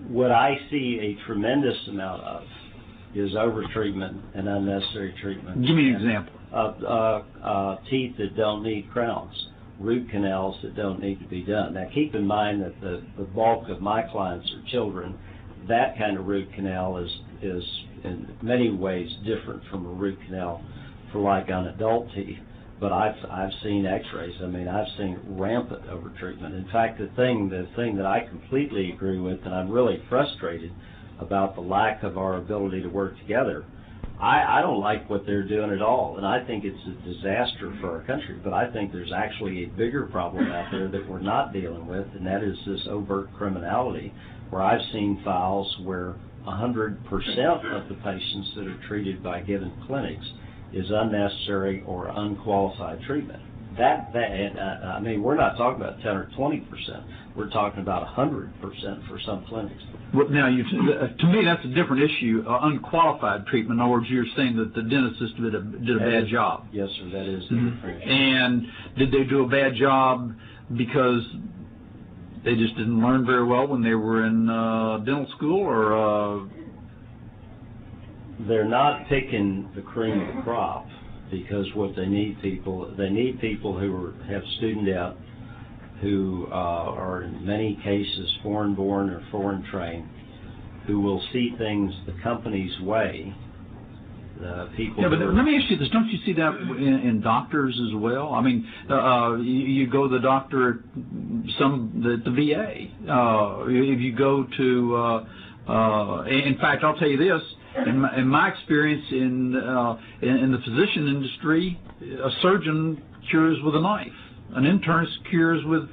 what I see a tremendous amount of is overtreatment and unnecessary treatment. Give me an example. Teeth that don't need crowns, root canals that don't need to be done. Now keep in mind that the bulk of my clients are children. That kind of root canal is in many ways different from a root canal for like on adult teeth. But I've seen X-rays. I mean, I've seen rampant overtreatment. In fact, the thing that I completely agree with, and I'm really frustrated about the lack of our ability to work together. I don't like what they're doing at all, and I think it's a disaster for our country. But I think there's actually a bigger problem out there that we're not dealing with, and that is this overt criminality, where I've seen files where 100% of the patients that are treated by given clinics is unnecessary or unqualified treatment. I mean, we're not talking about 10 or 20%. We're talking about 100% for some clinics. Well, now, to me, that's a different issue. Unqualified treatment. In other words, you're saying that the dentist did a bad job. Yes, sir. That is the different issue. And did they do a bad job because they just didn't learn very well when they were in dental school, or? They're not picking the cream of the crop, because what they need people who have student debt, who are in many cases foreign-born or foreign-trained, who will see things the company's way. People. Yeah, but let me ask you this: don't you see that in doctors as well? I mean, you go to the doctor at the VA. If you go to, in fact, I'll tell you this. In my experience in the physician industry, a surgeon cures with a knife. An internist cures with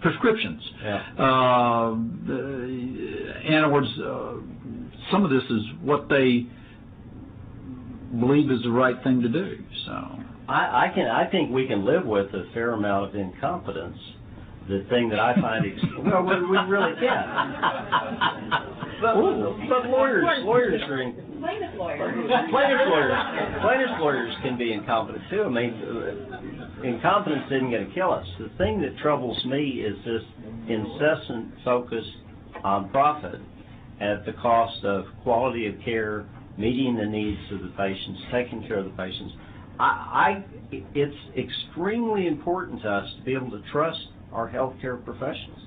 prescriptions. Yeah. In other words, some of this is what they believe is the right thing to do. So I think we can live with a fair amount of incompetence. The thing that I find well, we really can. But lawyers are plaintiff lawyers can be incompetent too. I mean, incompetence isn't going to kill us. The thing that troubles me is this incessant focus on profit at the cost of quality of care, meeting the needs of the patients, taking care of the patients. It's extremely important to us to be able to trust our healthcare professionals,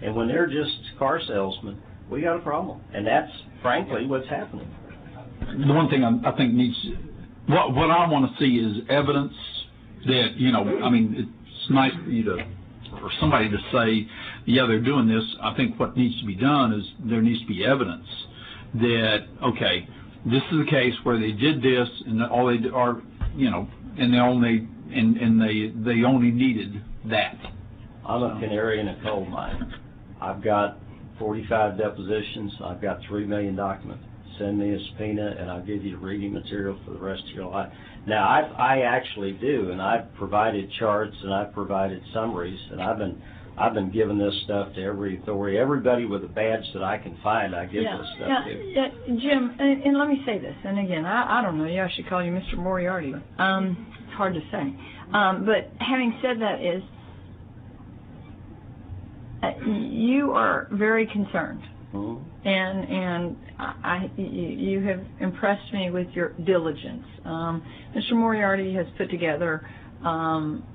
and when they're just car salesmen, we got a problem, and that's frankly what's happening. The one thing I think needs, what I want to see is evidence that, I mean, it's nice for you or somebody to say, yeah, they're doing this. I think what needs to be done is there needs to be evidence that, okay, this is the case where they did this, and all they are, and they only needed that. I'm a canary in a coal mine. I've got 45 depositions. I've got 3 million documents. Send me a subpoena, and I'll give you reading material for the rest of your life. Now, I actually do, and I've provided charts, and I've provided summaries, and I've been giving this stuff to every authority. Everybody with a badge that I can find, I give this stuff to. Yeah, Jim, and let me say this, and again, I don't know, I should call you Mr. Moriarty. It's hard to say. But having said that is, you are very concerned, and you have impressed me with your diligence. Mr. Moriarty has put together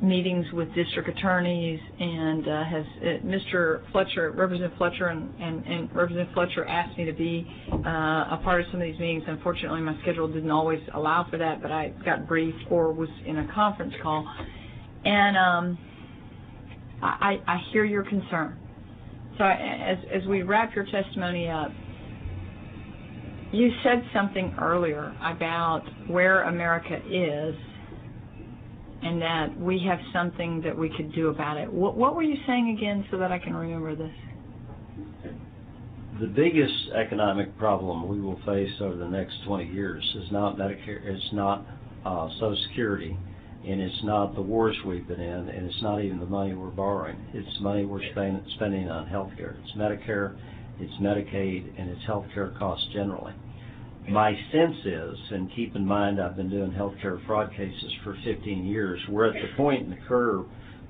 meetings with district attorneys, and has Mr. Fletcher, Representative Fletcher, and Representative Fletcher asked me to be a part of some of these meetings. Unfortunately, my schedule didn't always allow for that, but I got briefed or was in a conference call, and I hear your concern. So as we wrap your testimony up, you said something earlier about where America is and that we have something that we could do about it. What were you saying again so that I can remember this? The biggest economic problem we will face over the next 20 years is not Medicare, it's not Social Security, and it's not the wars we've been in, and it's not even the money we're borrowing. It's money we're spending on health care. It's Medicare, it's Medicaid, and it's health care costs generally. My sense is, and keep in mind I've been doing health care fraud cases for 15 years, we're at the point in the curve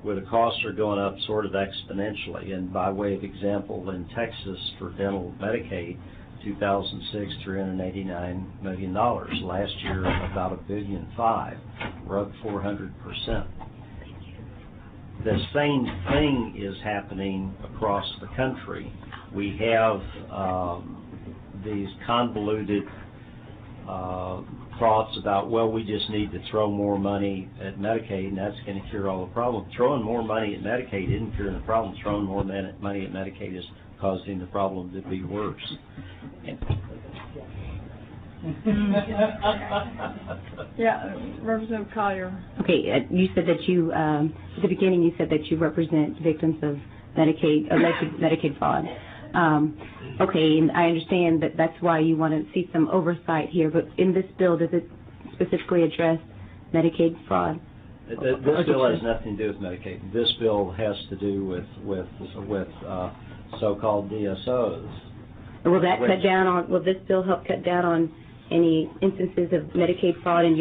where the costs are going up sort of exponentially. And by way of example, in Texas for dental Medicaid, 2006, $389 million. Last year, about $1.5 billion. We're up 400%. The same thing is happening across the country. We have these convoluted thoughts about, well, we just need to throw more money at Medicaid and that's going to cure all the problems. Throwing more money at Medicaid isn't curing the problem. Throwing more money at Medicaid is causing the problem to be worse. Yeah, Representative Collier. Okay, you said that you, at the beginning, you said that you represent victims of Medicaid, alleged Medicaid fraud. Okay, and I understand that that's why you want to see some oversight here, but in this bill, does it specifically address Medicaid fraud? This bill has nothing to do with Medicaid. This bill has to do with so-called DSOs. Will that cut down on? Will this bill help cut down on any instances of Medicaid fraud in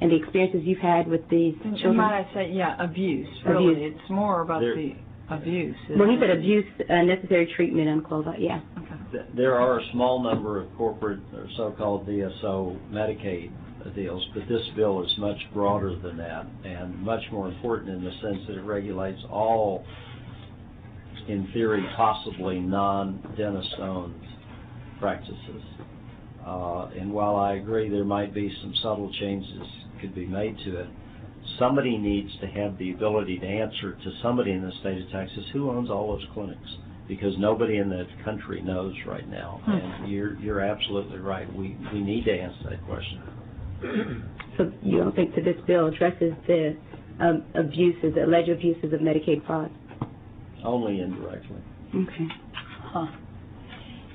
the experiences you've had with these children? Might I say, yeah, abuse. Really, abuse. It's more about the abuse. Well, he said abuse, necessary treatment, unqualified. Yeah. Okay. There are a small number of corporate or so-called DSO Medicaid deals, but this bill is much broader than that and much more important in the sense that it regulates all, in theory, possibly non-dentist-owned practices. And while I agree there might be some subtle changes could be made to it, somebody needs to have the ability to answer to somebody in the state of Texas who owns all those clinics, because nobody in the country knows right now. And you're absolutely right. We need to answer that question. So you don't think that this bill addresses the abuses, the alleged abuses of Medicaid fraud? Only indirectly. Okay. Huh.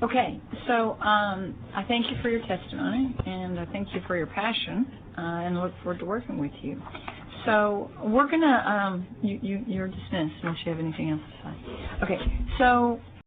Okay, so I thank you for your testimony, and I thank you for your passion, and look forward to working with you. So we're going to, you're dismissed unless you have anything else to say. Okay, so